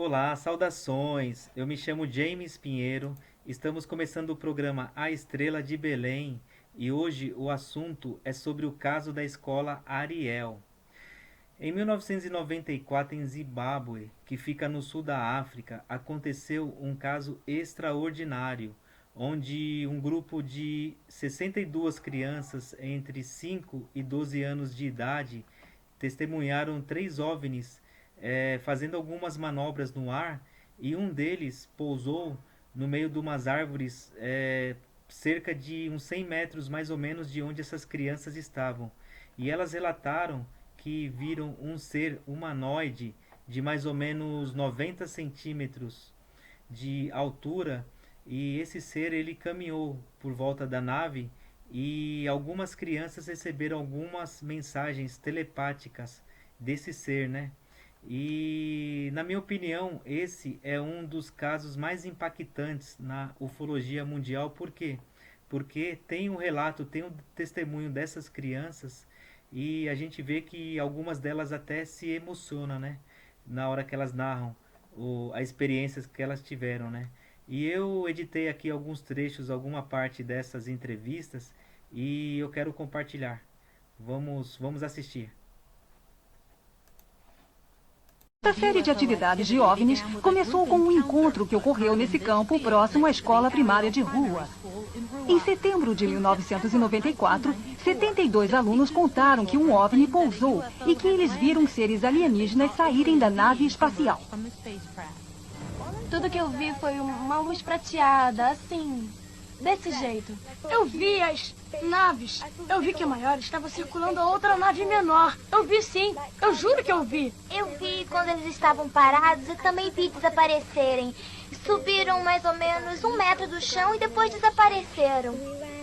Olá, saudações! Eu me chamo James Pinheiro, estamos começando o programa A Estrela de Belém e hoje o assunto é sobre o caso da Escola Ariel. Em 1994, em Zimbábue, que fica no sul da África, aconteceu um caso extraordinário, onde um grupo de 62 crianças entre 5 e 12 anos de idade testemunharam 3 OVNIs fazendo algumas manobras no ar, e um deles pousou no meio de umas árvores cerca de uns 100 metros mais ou menos de onde essas crianças estavam. E elas relataram que viram um ser humanoide de mais ou menos 90 centímetros de altura, e esse ser ele caminhou por volta da nave e algumas crianças receberam algumas mensagens telepáticas desse ser, né? E, na minha opinião, esse é um dos casos mais impactantes na ufologia mundial. Por quê? Porque tem um relato, tem um testemunho dessas crianças e a gente vê que algumas delas até se emocionam, né? Na hora que elas narram as experiências que elas tiveram, né? E eu editei aqui alguns trechos, alguma parte dessas entrevistas e eu quero compartilhar. Vamos assistir. A série de atividades de OVNIs começou com um encontro que ocorreu nesse campo próximo à escola primária de rua. Em setembro de 1994, 72 alunos contaram que um OVNI pousou e que eles viram seres alienígenas saírem da nave espacial. Tudo que eu vi foi uma luz prateada, assim, desse jeito. Eu vi as naves. Eu vi que a maior estava circulando a outra nave menor. Eu vi sim. Eu juro que eu vi. Eu vi quando eles estavam parados e também vi desaparecerem. Subiram mais ou menos 1 metro do chão e depois desapareceram.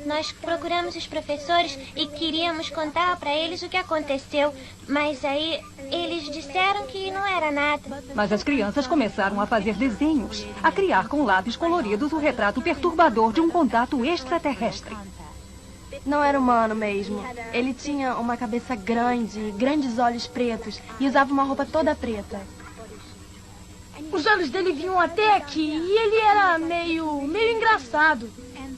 Nós procuramos os professores e queríamos contar para eles o que aconteceu, mas aí eles disseram que não era nada. Mas as crianças começaram a fazer desenhos, a criar com lápis coloridos o retrato perturbador de um contato extraterrestre. Não era humano mesmo. Ele tinha uma cabeça grande, grandes olhos pretos e usava uma roupa toda preta. Os olhos dele vinham até aqui e ele era meio engraçado.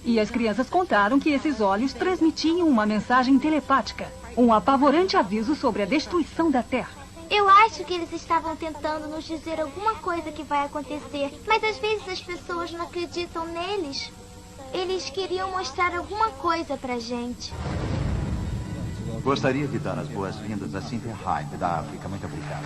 E as crianças contaram que esses olhos transmitiam uma mensagem telepática, um apavorante aviso sobre a destruição da Terra. Eu acho que eles estavam tentando nos dizer alguma coisa que vai acontecer, mas às vezes as pessoas não acreditam neles. Eles queriam mostrar alguma coisa pra gente. Gostaria de dar as boas-vindas a Cynthia Hyde, da África. Muito obrigado.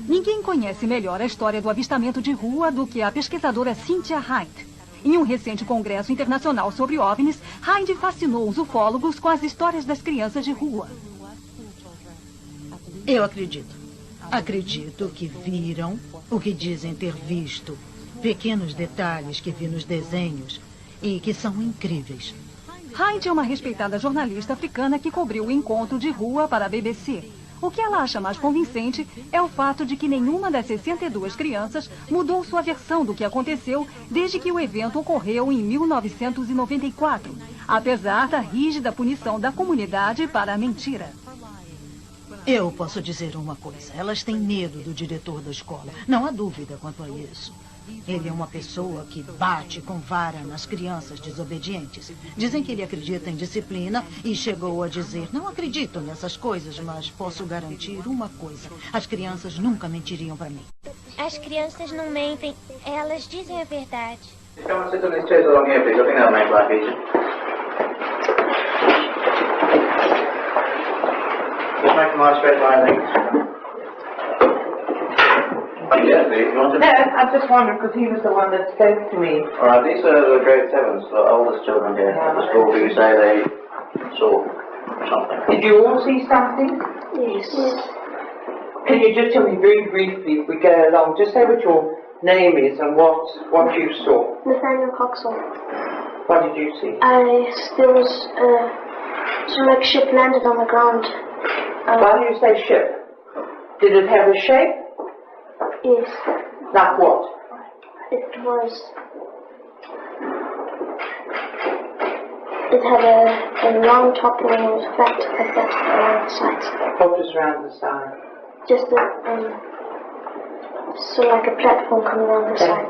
Ninguém conhece melhor a história do avistamento de rua do que a pesquisadora Cynthia Hyde. Em um recente congresso internacional sobre OVNIs, Hyde fascinou os ufólogos com as histórias das crianças de rua. Eu acredito. Acredito que viram o que dizem ter visto. Pequenos detalhes que vi nos desenhos e que são incríveis. Hyde é uma respeitada jornalista africana que cobriu o encontro de rua para a BBC. O que ela acha mais convincente é o fato de que nenhuma das 62 crianças mudou sua versão do que aconteceu desde que o evento ocorreu em 1994, apesar da rígida punição da comunidade para a mentira. Eu posso dizer uma coisa. Elas têm medo do diretor da escola. Não há dúvida quanto a isso. Ele é uma pessoa que bate com vara nas crianças desobedientes. Dizem que ele acredita em disciplina e chegou a dizer: não acredito nessas coisas, mas posso garantir uma coisa. As crianças nunca mentiriam para mim. As crianças não mentem, elas dizem a verdade. I just wondered because he was the one that spoke to me. All right, these are the grade 7s, the oldest children here at the school who say they saw something. Did you all see something? Yes. Can you just tell me very briefly, if we go along, just say what your name is and what you saw? Nathaniel Coxall. What did you see? There was some like ship landed on the ground. Why do you say ship? Did it have a shape? Yes. Like what? It had a round top and it was flat like that around the sides. What was around the side? Just saw like a platform coming along the side.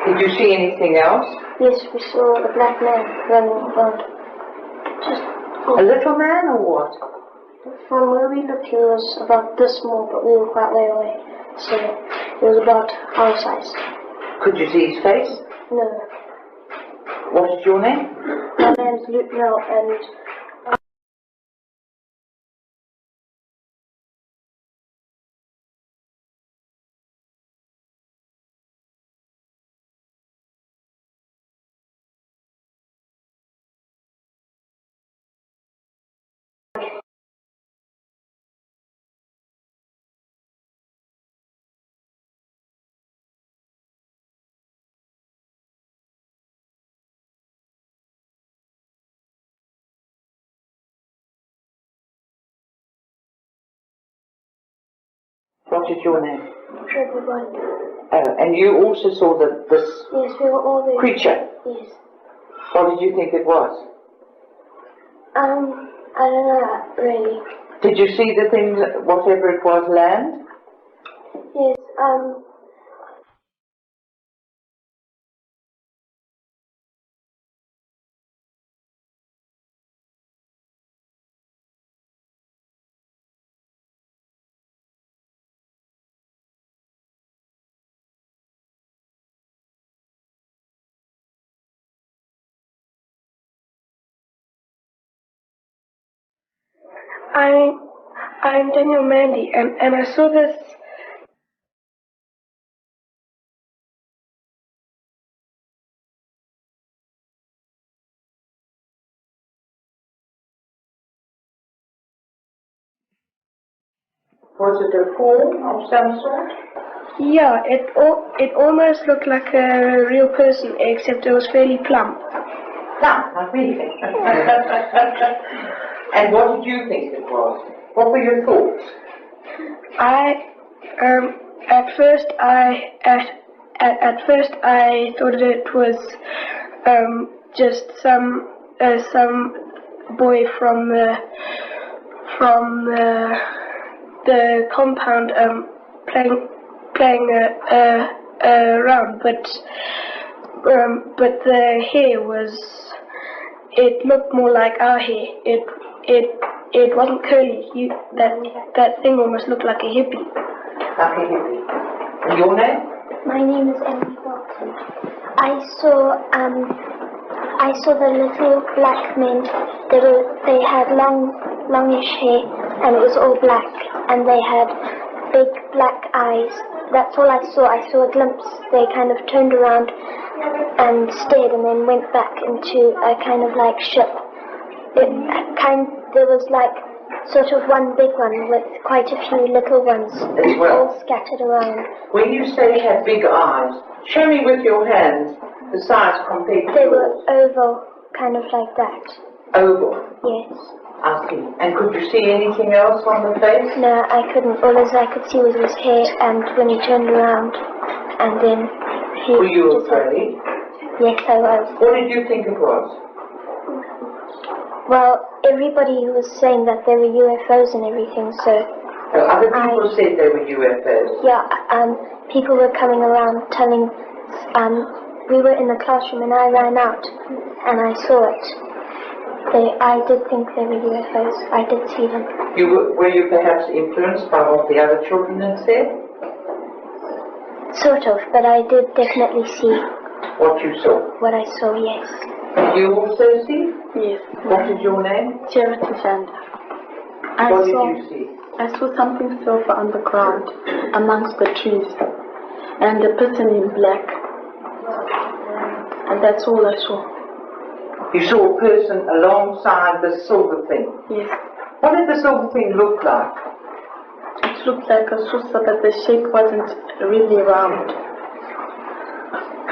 Did you see anything else? Yes, we saw a black man running around. Just a little man or what? From where we looked, he was about this small, but we were quite way away. So he was about our size. Could you see his face? No. What is your name? My name's Luke Nell, and What is your name? everybody. And you also saw this Yes, we were all there. creature? Yes. What did you think it was? I don't know, really. Did you see the thing, whatever it was, land? Yes, I'm Daniel Mandy, and I saw this. Was it a form of some sort? Yeah, it almost looked like a real person, except it was fairly plump. No, not really. And what did you think it was? What were your thoughts? At first I thought it was just some boy from the compound playing around, but the hair it looked more like our hair. It wasn't curly. That thing almost looked like a hippie. Like a hippie. And your name? my name is Emily Bolton. I saw the little black men. They had longish hair, and it was all black, and they had big black eyes. That's all I saw. I saw a glimpse. They kind of turned around and stared, and then went back into a kind of like ship. There was like sort of one big one with quite a few little ones, all scattered around. When you say you had big eyes, show me with your hands the size compared to They yours. were oval, kind of like that. Oval? Yes. I see. And could you see anything else on the face? No, I couldn't. All as I could see was his hair, and when he turned around, and then he... Were you just afraid? Yes, I was. What did you think it was? Well, everybody was saying that there were UFOs and everything, so... Other people said they were UFOs. Yeah, people were coming around telling... we were in the classroom and I ran out, and I saw it. I did think they were UFOs. I did see them. Were you perhaps influenced by what the other children had said? Sort of, but I did definitely see... What you saw? What I saw, yes. Did you also see? Yes. What is your name? Charity Shanda. What did you see? I saw something silver on the ground amongst the trees, and a person in black, and that's all I saw. You saw a person alongside the silver thing? Yes. What did the silver thing look like? It looked like a saucer, but the shape wasn't really round.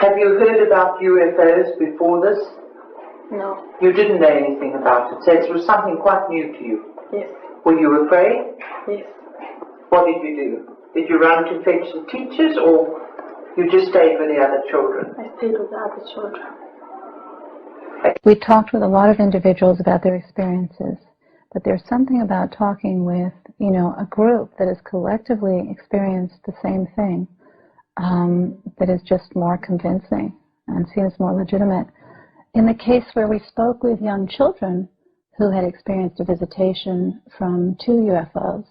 Have you heard about UFOs before this? No. You didn't know anything about it, so it was something quite new to you. Yes. Were you afraid? Yes. What did you do? Did you run to fetch the teachers, or you just stayed with the other children? I stayed with the other children. We talked with a lot of individuals about their experiences, but there's something about talking with, a group that has collectively experienced the same thing that is just more convincing and seems more legitimate. In the case where we spoke with young children who had experienced a visitation from 2 UFOs,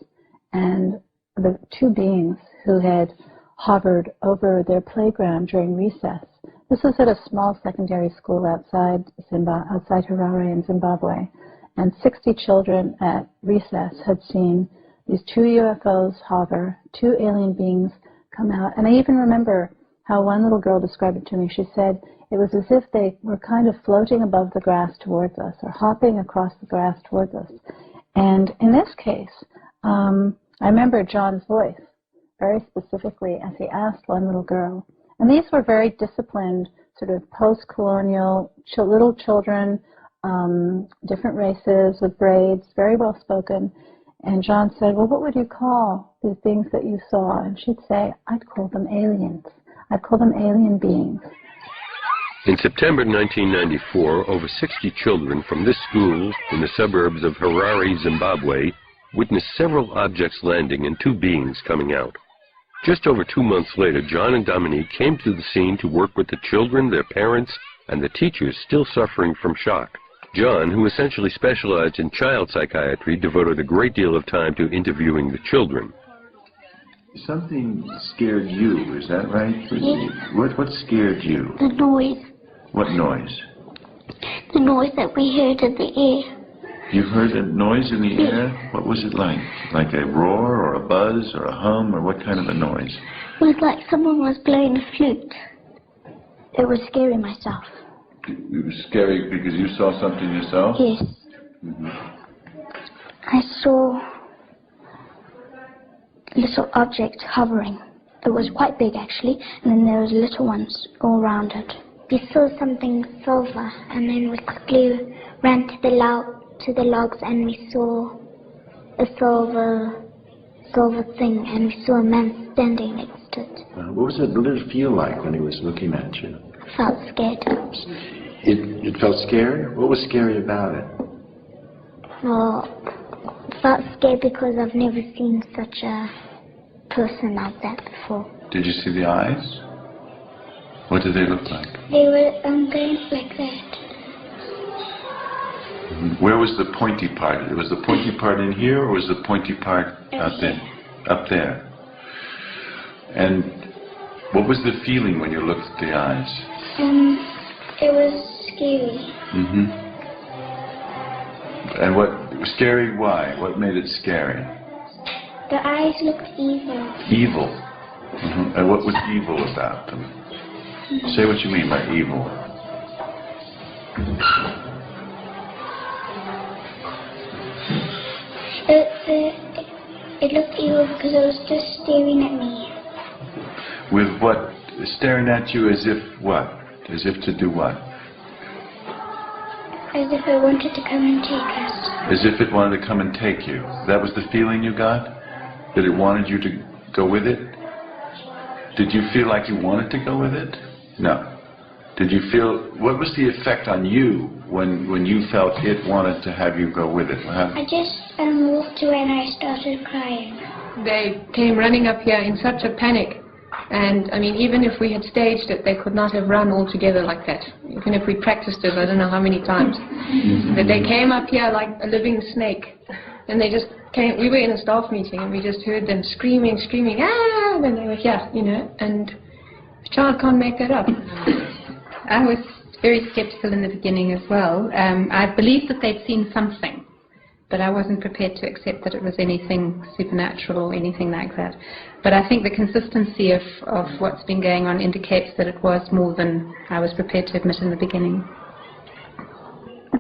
and the 2 beings who had hovered over their playground during recess. This was at a small secondary school outside Harare in Zimbabwe, and 60 children at recess had seen these 2 UFOs hover, 2 alien beings come out. And I even remember how one little girl described it to me. She said it was as if they were kind of floating above the grass towards us, or hopping across the grass towards us. And in this case, I remember John's voice very specifically as he asked one little girl. And these were very disciplined, sort of post-colonial little children, different races with braids, very well spoken. And John said, well, what would you call these beings that you saw? And she'd say, I'd call them aliens. I'd call them alien beings. In September 1994, over 60 children from this school in the suburbs of Harare, Zimbabwe, witnessed several objects landing and 2 beings coming out. Just over 2 months later, John and Dominique came to the scene to work with the children, their parents, and the teachers still suffering from shock. John, who essentially specialized in child psychiatry, devoted a great deal of time to interviewing the children. Something scared you, is that right? Yes. What scared you? The noise. What noise? The noise that we heard in the air. You heard a noise in the air? What was it like? Like a roar or a buzz or a hum, or what kind of a noise? It was like someone was blowing a flute. It was scary myself. It was scary because you saw something yourself? Yes. Mm-hmm. I saw little objects hovering. It was quite big actually, and then there was little ones all around it. We saw something silver, and then we quickly ran to the logs, and we saw a silver thing, and we saw a man standing next to it. What was it feel like when he was looking at you? Felt scared. It felt scary? What was scary about it? Well, felt scared because I've never seen such a person like that before. Did you see the eyes? What did they look like? They were going like that. Where was the pointy part? Was the pointy part in here, or was the pointy part out there? Up there. And what was the feeling when you looked at the eyes? It was scary. Mm-hmm. And what scary? Why? What made it scary? The eyes looked evil. Evil. Mm-hmm. And what was evil about them? Say what you mean by evil. It looked evil because it was just staring at me. With what? Staring at you as if what? As if to do what? As if it wanted to come and take us. As if it wanted to come and take you. That was the feeling you got? That it wanted you to go with it? Did you feel like you wanted to go with it? No. Did you feel, what was the effect on you when you felt it wanted to have you go with it? I just walked away and I started crying. They came running up here in such a panic. And, I mean, even if we had staged it, they could not have run all together like that. Even if we practiced it, I don't know how many times. But they came up here like a living snake. And they just came, we were in a staff meeting and we just heard them screaming, ah, and they were here, you know, and a child can't make that up. I was very skeptical in the beginning as well. I believed that they'd seen something, but I wasn't prepared to accept that it was anything supernatural or anything like that. But I think the consistency of what's been going on indicates that it was more than I was prepared to admit in the beginning.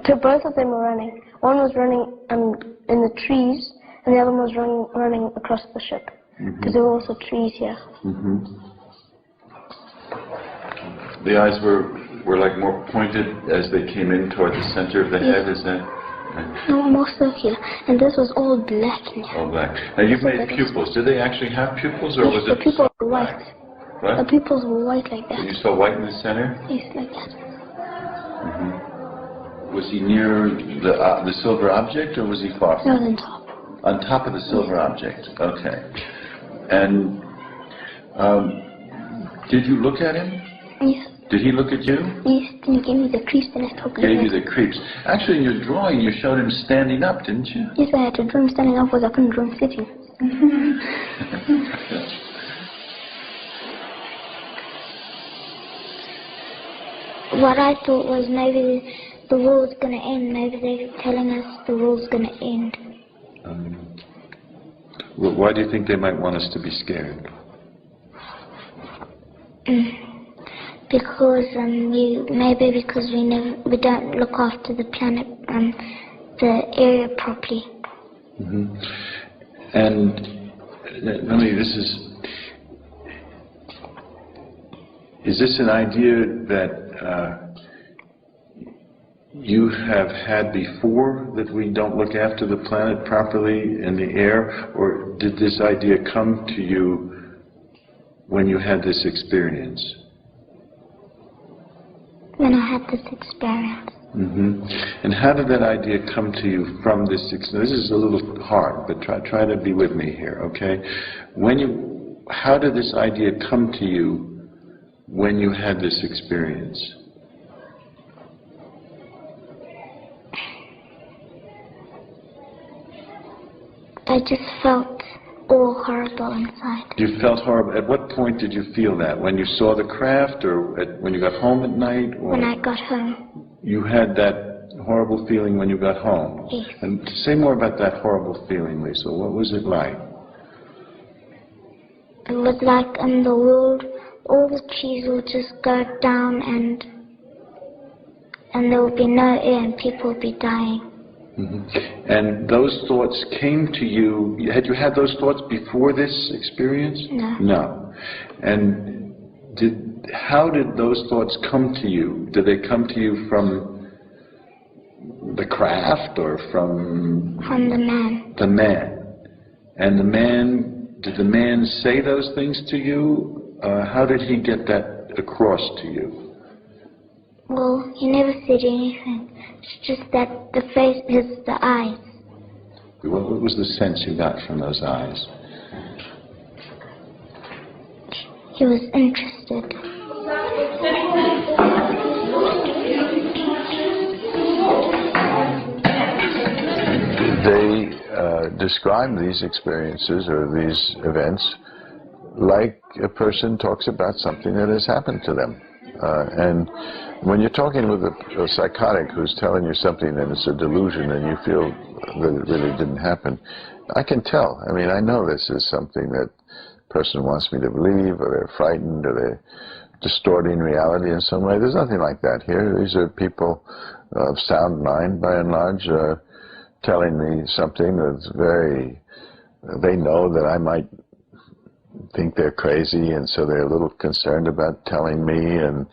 So both of them were running. One was running in the trees, and the other one was running across the ship, because there were also trees here. The eyes were like more pointed as they came in toward the center of the head, is that? No, more circular, and this was all black in here. All black. Now you've made pupils. Did they actually have pupils, or yes, was it the pupils were black? white. What? The pupils were white like that. You saw white in the center? Yes, like that. Was he near the silver object, or was he far from it? No, on top. On top of the silver object. Okay. And Did you look at him? Yes. Did he look at you? Yes, then he gave me the creeps and I told him. Gave you the creeps. Actually, in your drawing, you showed him standing up, didn't you? Yes, I had to draw him standing up because I couldn't draw him sitting. What I thought was maybe the world's going to end. Maybe they're telling us the world's going to end. Why do you think they might want us to be scared? Because maybe because we don't look after the planet, the area properly. And let me. Is this an idea that you have had before, that we don't look after the planet properly in the air, or did this idea come to you when you had this experience? When I had this experience. And how did that idea come to you from this experience? This is a little hard, but try to be with me here, okay? How did this idea come to you when you had this experience? I just felt all horrible inside. You felt horrible. At what point did you feel that? When you saw the craft, or when you got home at night? Or when I got home. You had that horrible feeling when you got home? Yes. And say more about that horrible feeling, Lisa. What was it like? It was like in the world, all the trees would just go down and there would be no air and people would be dying. And those thoughts came to you, had you had those thoughts before this experience? No. No. And how did those thoughts come to you? Did they come to you from the craft or from... From the man. The man. And the man, did the man say those things to you? How did he get that across to you? Well, he never said anything. It's just that the face is the eyes. What was the sense you got from those eyes? He was interested. They describe these experiences or these events like a person talks about something that has happened to them. And when you're talking with a psychotic who's telling you something and it's a delusion and you feel that it really didn't happen, I can tell. I mean, I know this is something that the person wants me to believe, or they're frightened, or they're distorting reality in some way. There's nothing like that here. These are people of sound mind, by and large, telling me something that's they know that I might think they're crazy, and so they're a little concerned about telling me, and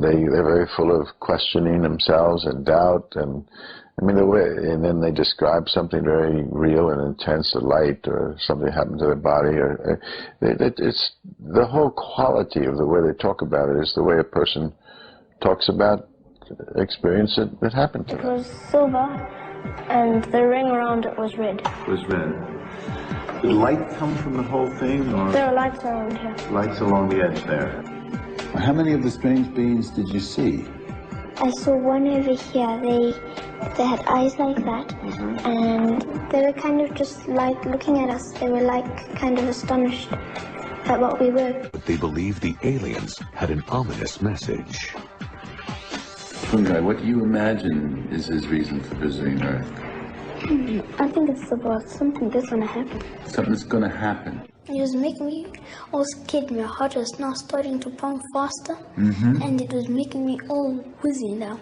they're very full of questioning themselves and doubt, and I mean and then they describe something very real and intense, a light or something happened to their body, or it's the whole quality of the way they talk about it is the way a person talks about experience that happened to them. It was silver, and the ring around it was red. It was red. Did light come from the whole thing, or? There are lights around here. Lights along the edge there. How many of the strange beings did you see? I saw one over here. They had eyes like that, and they were kind of just like looking at us. They were like kind of astonished at what we were. But they believed the aliens had an ominous message. Fungi, what do you imagine is his reason for visiting Earth? I think it's about something that's gonna happen. Something's gonna happen. It was making me all scared. My heart was now starting to pump faster, and it was making me all woozy now.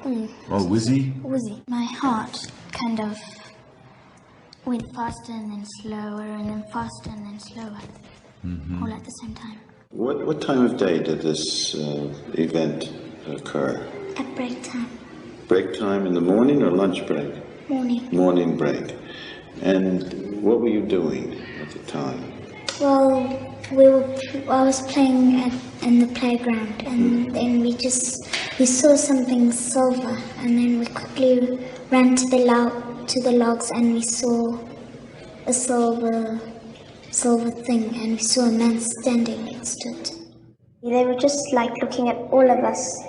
Oh, woozy? Woozy. My heart kind of went faster and then slower, and then faster and then slower, all at the same time. What time of day did this event occur? At break time. Break time in the morning or lunch break? Morning. Morning break. And what were you doing at the time? Well, I was playing in the playground, and then we saw something silver, and then we quickly ran to the logs, and we saw a silver thing, and we saw a man standing next to it. They were just like looking at all of us.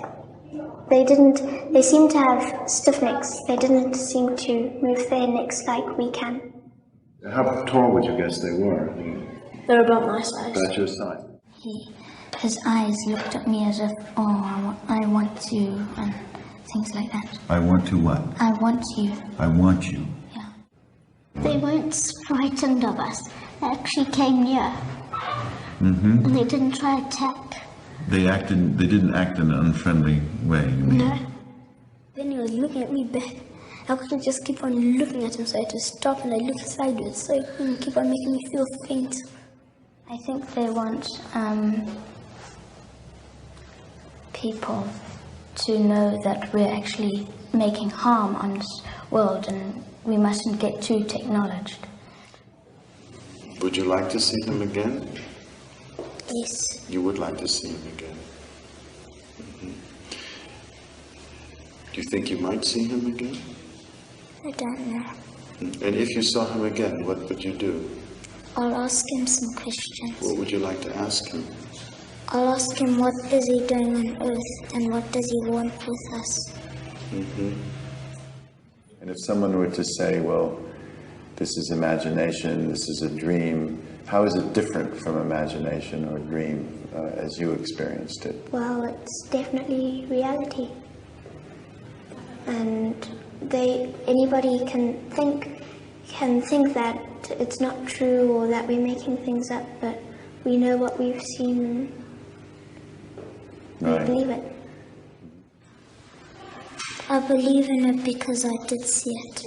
They seemed to have stiff necks. They didn't seem to move their necks like we can. How tall would you guess they were? They're about my size. About your size. His eyes looked at me as if, oh, I want you, and things like that. I want to what? I want you. I want you. Yeah. They weren't frightened of us. They actually came near. Mm-hmm. And they didn't try to attack. They didn't act in an unfriendly way, you mean? No. Then he was looking at me back. I couldn't just keep on looking at him, so I had to stop and I looked sideways, so he couldn't keep on making me feel faint. I think they want people to know that we're actually making harm on this world and we mustn't get too technologized. Would you like to see him again? Yes. You would like to see him again? Mm-hmm. Do you think you might see him again? I don't know. And if you saw him again, what would you do? I'll ask him some questions. What would you like to ask him? I'll ask him what is he doing on Earth and what does he want with us. Mm-hmm. And if someone were to say, well, this is imagination, this is a dream, how is it different from imagination or dream as you experienced it? Well, it's definitely reality. And anybody can think that it's not true or that we're making things up, but we know what we've seen and we believe it. I believe in it because I did see it.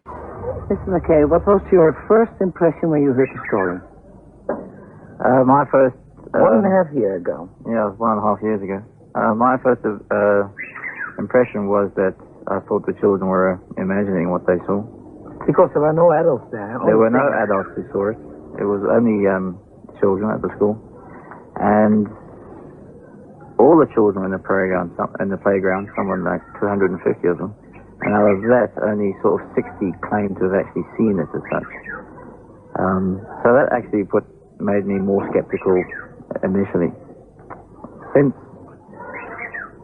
Mr. McKay, what was your first impression when you heard the story? My first... 1.5 years ago. Yeah, it was 1.5 years ago. My first impression was that I thought the children were imagining what they saw. Because there were no adults there. There were no adults who saw it. It was only children at the school. And all the children in the playground, someone like 250 of them. And out of that, only sort of 60 claimed to have actually seen it as such. So that actually made me more skeptical initially. Since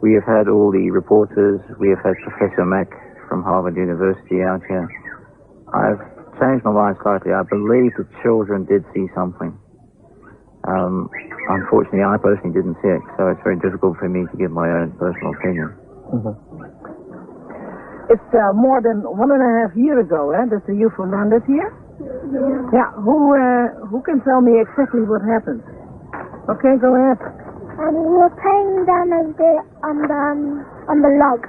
we have had all the reporters, we have had Professor Mack from Harvard University out here, I've changed my mind slightly. I believe the children did see something. Unfortunately, I personally didn't see it, so it's very difficult for me to give my own personal opinion. Mm-hmm. It's more than 1.5 years ago, that the UFO landed here? Yeah. Who can tell me exactly what happened? Okay, go ahead. We were playing down over there on the log.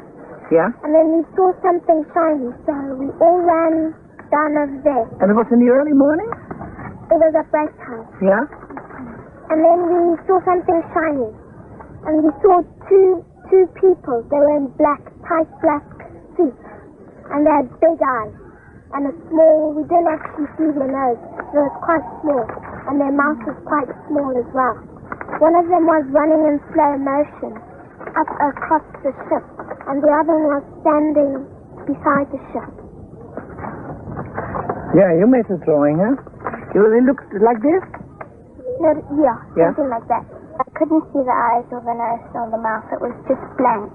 Yeah? And then we saw something shiny, so we all ran down over there. And it was in the early morning? It was at break time. Yeah? And then we saw something shiny. And we saw two people. They were in tight black suits. And they had big eyes. And we didn't actually see their nose. It was quite small. And their mouth was quite small as well. One of them was running in slow motion up across the ship. And the other one was standing beside the ship. Yeah, you made the drawing, huh? They looked like this? No, yeah, something like that. I couldn't see the eyes or the nose or the mouth. It was just blank,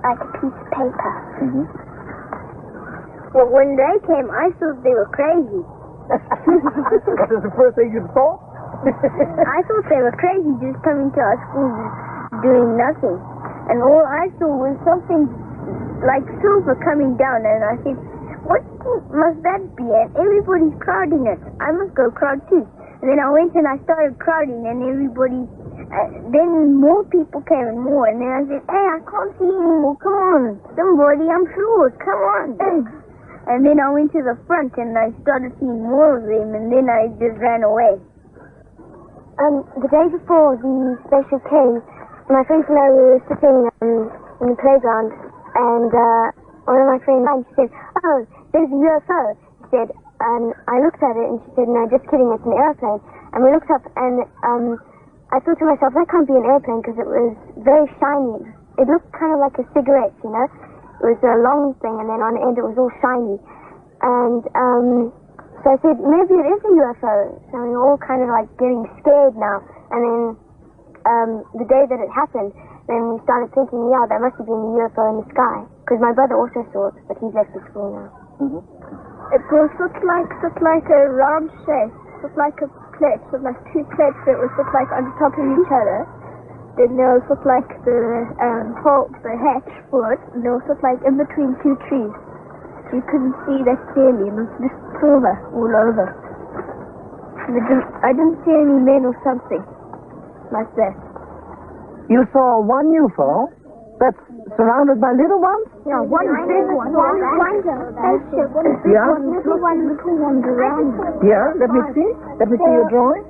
like a piece of paper. Mm-hmm. Well, when they came, I thought they were crazy. That was the first thing you thought? I thought they were crazy just coming to our school doing nothing. And all I saw was something like silver coming down, and I said, what must that be? And everybody's crowding it. I must go crowd too. And then I went and I started crowding, and everybody, then more people came and more. And then I said, hey, I can't see anymore. Come on, somebody, I'm sure. Come on. And then I went to the front, and I started seeing more of them, and then I just ran away. The day before the special came, my friends and I were sitting in the playground, and one of my friends said, oh, there's a UFO. She said, and I looked at it, and she said, no, just kidding, it's an airplane. And we looked up, and I thought to myself, that can't be an airplane, because it was very shiny. It looked kind of like a cigarette, you know? It was a long thing, and then on the end it was all shiny. And so I said, maybe it is a UFO. So we were all kind of like getting scared now. And then the day that it happened, then we started thinking, yeah, that must have been the UFO in the sky. Because my brother also saw it, but he's left the school now. It was sort of like a round shape, sort of like a plate, sort of like two plates that were sort of like on top of each other. Then there was sort of like the hole, the hatch for it, and there was sort of like in between two trees. So you couldn't see that clearly, and it was just silver all over. And I didn't see any men or something like that. You saw one UFO that's surrounded by little ones? Yeah, one big one. One spaceship. Yeah? Little ones around. Yeah, let me see. Let me see your drawing.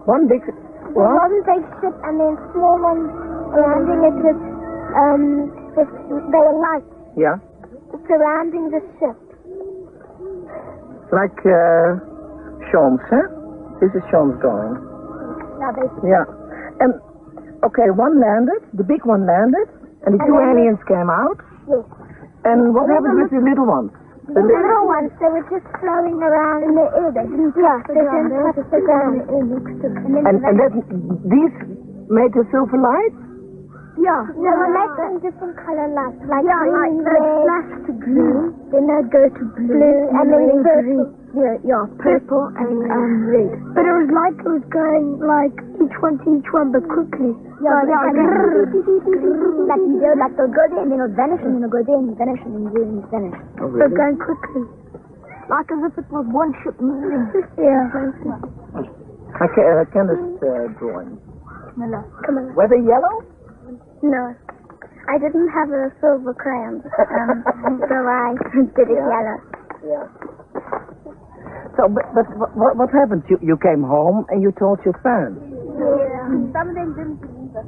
One big... One big ship and then small ones surrounding it with they were lights. Yeah? Surrounding the ship. Like Sean's, huh? This is Sean's drawing. Yeah. And, okay, one landed, the big one landed, and the two aliens came out. Yes. And what happened with the little ones? The little ones, they were just floating around in the air. They didn't touch the ground. They were just around next to them. And that, these made the silver lights? Yeah. They were making different color lights. Like green, red, flash to green, then they'd go to blue, and then green. Yeah, purple and red. But it was going like each one to each one, but quickly. Yeah, like you do, like they'll go there and then it'll vanish, and then it'll go there and vanish, and then there and vanish. Oh, really? So going quickly. Like as if it was one ship moving. Yeah. I can drawing. Come on. Were they yellow? No. I didn't have a silver crayon, so I did it yellow. Yeah. So, but what happened? You came home and you told your parents? Yeah. Some of them didn't believe us.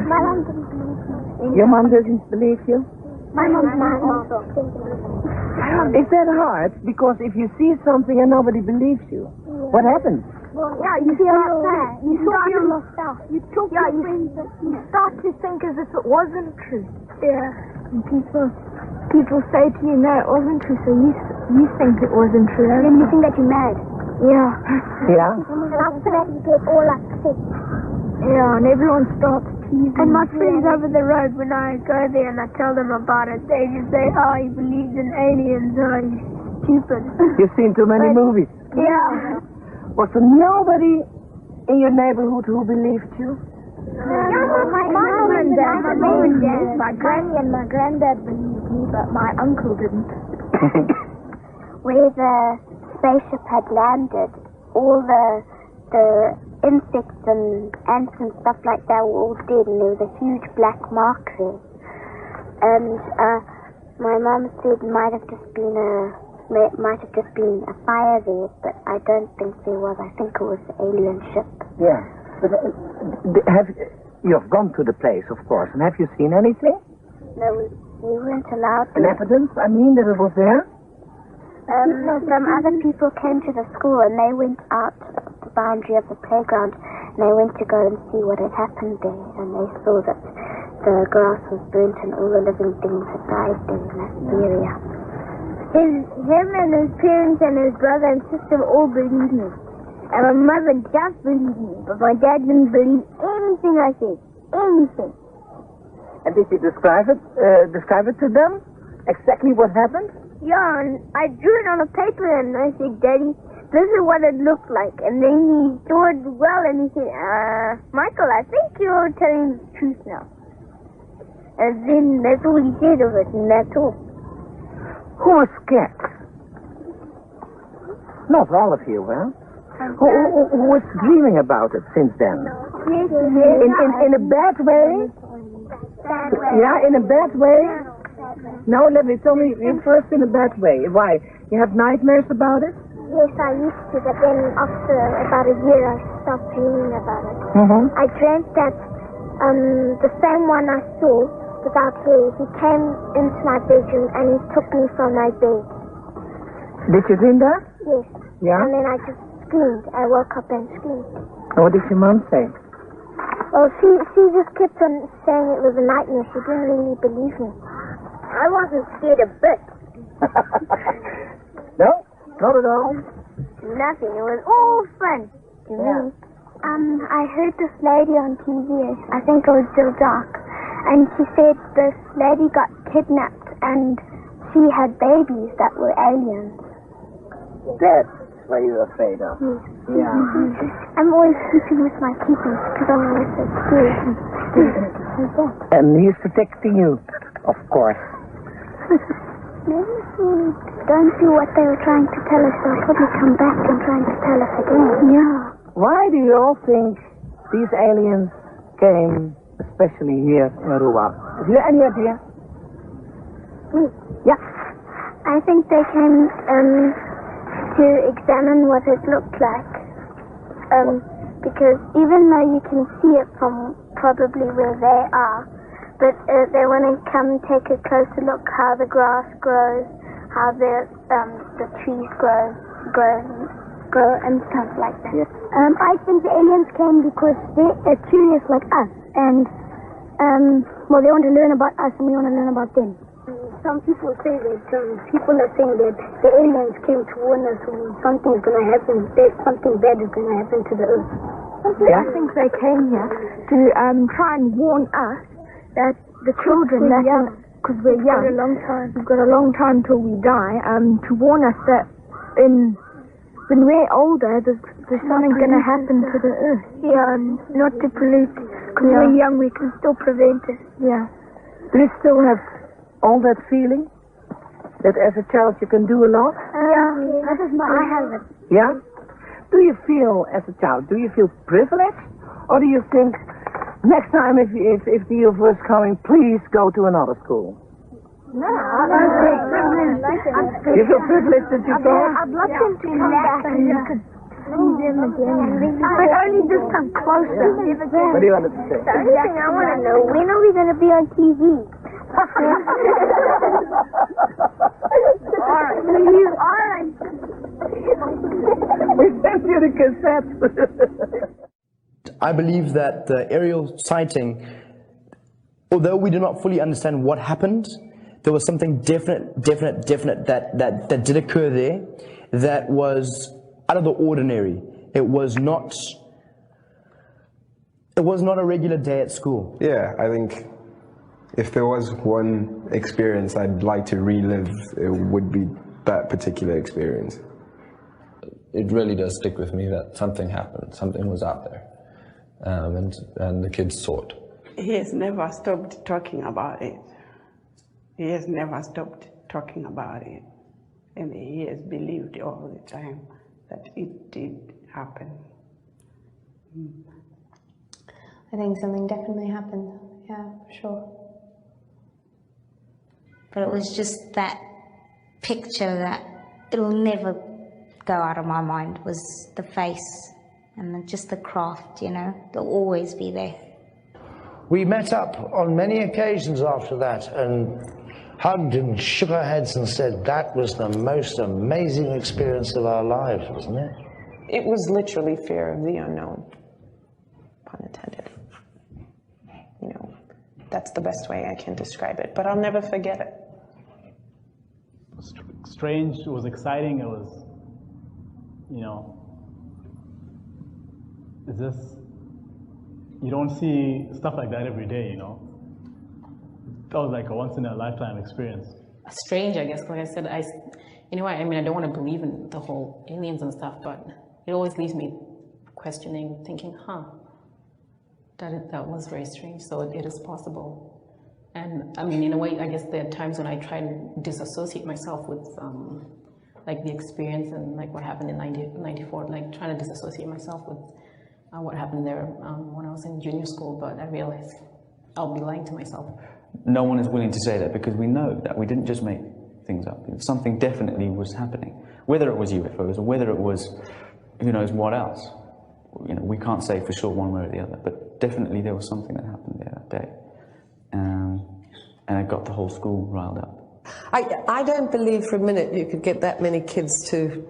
My mom didn't believe me. Your mom doesn't believe you? My mom also didn't believe me. Is that hard? Because if you see something and nobody believes you, what happens? Well, yeah, you feel sad. You feel lost out. You talk to friends. You start to think as if it wasn't true. Yeah. And people say to you, no, it wasn't true, so you think it wasn't true. And then you think that you're mad. Yeah. Yeah. And after that, you get all upset. Yeah, and everyone starts teasing. And my friends over the road, when I go there and I tell them about it, they just say, oh, he believes in aliens, oh, he's stupid. You've seen too many movies. Yeah. Was there nobody in your neighborhood who believed you? My mom and dad, my granny and my granddad believed me, but my uncle didn't. Where the spaceship had landed, all the insects and ants and stuff like that were all dead, and there was a huge black mark there. And my mom said it might have just been a fire there, but I don't think there was. I think it was an alien ship. Yeah. But you've gone to the place, of course, and have you seen anything? No, we weren't allowed to. An evidence, I mean, that it was there? Some other people came to the school and they went out the boundary of the playground and they went to go and see what had happened there, and they saw that the grass was burnt and all the living things had died there in that area. Him and his parents and his brother and sister all believed me. And my mother just believed me, but my dad didn't believe anything I said. Anything. And did you describe it to them? Exactly what happened? Yeah, and I drew it on a paper and I said, Daddy, this is what it looked like. And then he saw it well and he said, Michael, I think you're telling the truth now. And then that's all he said of it, and that's all. Who was scared? Not all of you, huh? Who was dreaming about it since then? Yes, in a bad way? Yeah, in a bad way? No, let me tell me first in a bad way. Why? You have nightmares about it? Yes, I used to, but then after about a year I stopped dreaming about it. I dreamt that the same one I saw without hair, he came into my bedroom and he took me from my bed. Did you dream that? Yes. Yeah? And then I just screamed. I woke up and screamed. What did your mom say? Well, she just kept on saying it was a nightmare. She didn't really believe me. I wasn't scared a bit. No, not at all. Nothing. It was all fun to me. I heard this lady on TV, I think it was Jill Dark, and she said this lady got kidnapped and she had babies that were aliens. That's what you're afraid of. Yes. Yeah. I'm always sleeping with my kittens because I'm always so scared. And he's protecting you, of course. Maybe if we don't do what they were trying to tell us, they'll probably come back and trying to tell us again. Yeah. Why do you all think these aliens came, especially here in Aruba? Have you any idea? Yeah. I think they came to examine what it looked like. Because even though you can see it from probably where they are, but they want to come take a closer look how the grass grows, how the trees grow and stuff like that. Yes. I think the aliens came because they're curious like us, and well, they want to learn about us and we want to learn about them. Some people say that people are saying that the aliens came to warn us when something's going to happen, that something bad is going to happen to the earth. Yeah. I think they came here to try and warn us that the children, because we're young, we've got a long time till we die, to warn us that when we're older, there's something going to happen to the earth. Yeah, and not to pollute. Because we're young, we can still prevent it. Yeah. Do you still have all that feeling? That as a child you can do a lot? I have it. Yeah? Do you feel, as a child, do you feel privileged? Or do you think, next time if the UFO is coming, please go to another school? No, I don't feel privileged. You feel privileged that you go? I'd love them to come back and you could see them again. But only just come closer. What do you want to say? The only thing I want to know, when are we going to be on TV? Alright. We sent you the cassette. I believe that the aerial sighting, although we do not fully understand what happened, there was something definite that did occur there that was out of the ordinary. It was not a regular day at school. Yeah, I think if there was one experience I'd like to relive, it would be that particular experience. It really does stick with me that something happened, something was out there, and the kids saw it. He has never stopped talking about it. He has never stopped talking about it. And he has believed all the time that it did happen. I think something definitely happened, yeah, for sure. But it was just that picture that it'll never go out of my mind, was the face and just the craft, you know, they'll always be there. We met up on many occasions after that and hugged and shook our heads and said that was the most amazing experience of our lives, wasn't it? It was literally fear of the unknown, pun intended. You know, that's the best way I can describe it, but I'll never forget it. It was strange, it was exciting, it was, you know, you don't see stuff like that every day, you know. That was like a once-in-a-lifetime experience. Strange, I guess, like I said, in a way, I mean, I don't want to believe in the whole aliens and stuff, but it always leaves me questioning, thinking, that was very strange, so it is possible. And I mean, in a way, I guess there are times when I try and disassociate myself with like the experience and like what happened in 94, like trying to disassociate myself with what happened there when I was in junior school, but I realized I'll be lying to myself. No one is willing to say that because we know that we didn't just make things up. Something definitely was happening. Whether it was UFOs or whether it was who knows what else. You know, we can't say for sure one way or the other, but definitely there was something that happened there that day. And it got the whole school riled up. I don't believe for a minute you could get that many kids to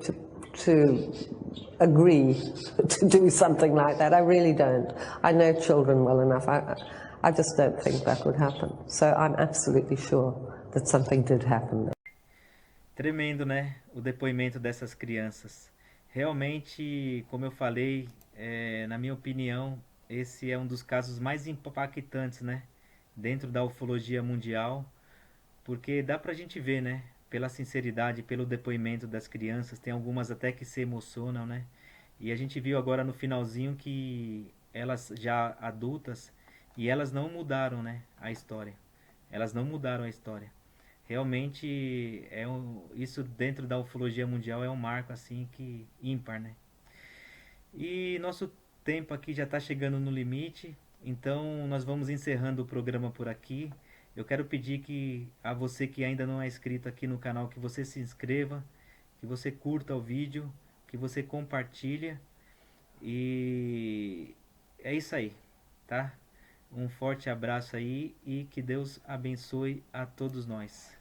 agree to do something like that. I really don't. I know children well enough. I just don't think that would happen. So I'm absolutely sure that something did happen. Tremendo, né? O depoimento dessas crianças. Realmente, como eu falei, na minha opinião, esse é um dos casos mais impactantes, né, dentro da ufologia mundial, porque dá pra gente ver, né, pela sinceridade, pelo depoimento das crianças, tem algumas até que se emocionam, né, e a gente viu agora no finalzinho que elas já adultas, e elas não mudaram, né, a história, elas não mudaram a história. Realmente, isso dentro da ufologia mundial é um marco assim que ímpar, né? E nosso tempo aqui já está chegando no limite, então nós vamos encerrando o programa por aqui. Eu quero pedir que a você que ainda não é inscrito aqui no canal, que você se inscreva, que você curta o vídeo, que você compartilha. E é isso aí, tá? Um forte abraço aí e que Deus abençoe a todos nós.